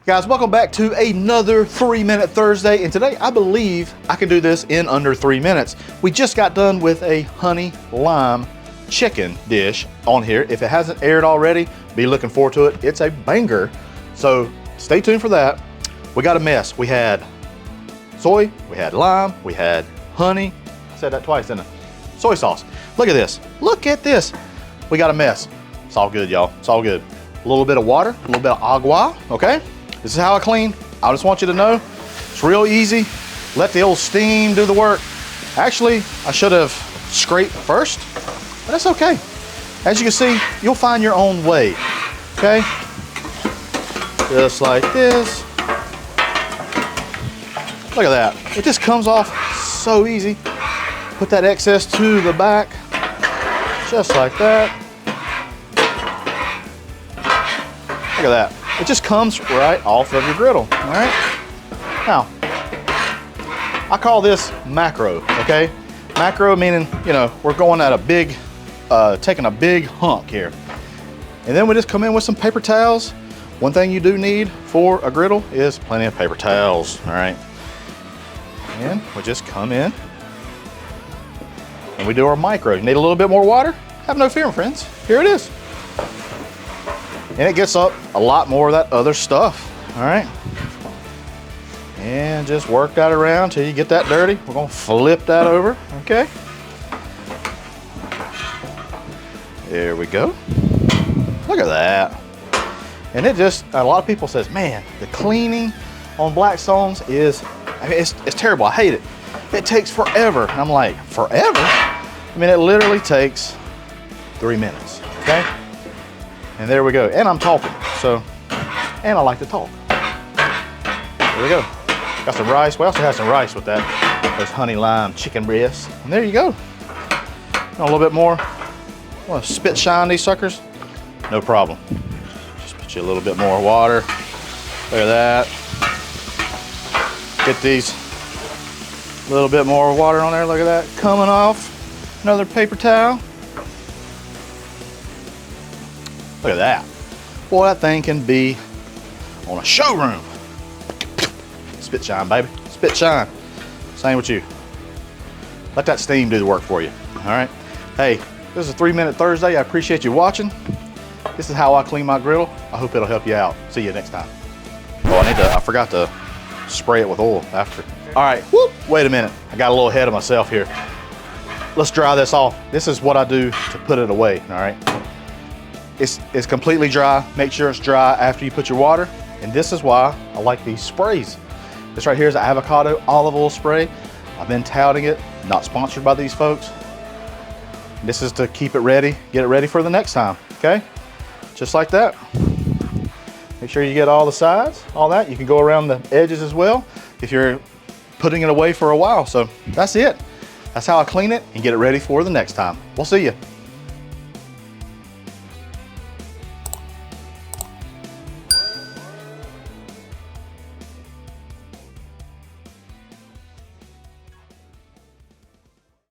Guys, welcome back to another 3-minute Thursday, and today I believe I can do this in under 3 minutes. We just got done with a honey lime chicken dish on here. If it hasn't aired already, be looking forward to it. It's a banger, so stay tuned for that. We got a mess. We had soy, we had lime, we had honey. I said that twice, didn't I? Soy sauce. Look at this. Look at this. We got a mess. It's all good, y'all. It's all good. A little bit of water, a little bit of agua, okay? This is how I clean. I just want you to know, it's real easy. Let the old steam do the work. Actually, I should have scraped first, but that's okay. As you can see, you'll find your own way, okay? Just like this. Look at that. It just comes off so easy. Put that excess to the back, just like that. Look at that. It just comes right off of your griddle, all right? Now, I call this macro, okay? Macro meaning, you know, we're going at a big, taking a big hunk here. And then we just come in with some paper towels. One thing you do need for a griddle is plenty of paper towels, all right? And we just come in and we do our micro. You need a little bit more water? Have no fear, friends. Here it is. And it gets up a lot more of that other stuff, all right? And just work that around till you get that dirty. We're gonna flip that over, okay? There we go. Look at that. And it just, a lot of people says, man, the cleaning on Blackstones is, I mean, it's terrible, I hate it. It takes forever. And I'm like, forever? I mean, it literally takes 3 minutes, okay? And there we go. And I'm talking, so, and I like to talk. There we go. Got some rice. We also have some rice with that. Those honey lime chicken breasts. And there you go. A little bit more. Want to spit shine these suckers? No problem. Just put you a little bit more water. Look at that. Get these a little bit more water on there. Look at that. Coming off. Another paper towel. Look at that. Boy, that thing can be on a showroom. Spit shine, baby. Spit shine. Same with you. Let that steam do the work for you. All right. Hey, this is a 3-minute Thursday. I appreciate you watching. This is how I clean my griddle. I hope it'll help you out. See you next time. Oh, I forgot to spray it with oil after. All right. Whoop. Wait a minute. I got a little ahead of myself here. Let's dry this off. This is what I do to put it away. All right. It's completely dry. Make sure it's dry after you put your water. And this is why I like these sprays. This right here is an avocado olive oil spray. I've been touting it, not sponsored by these folks. This is to keep it ready, get it ready for the next time, okay? Just like that. Make sure you get all the sides, all that. You can go around the edges as well if you're putting it away for a while. So that's it. That's how I clean it and get it ready for the next time. We'll see you.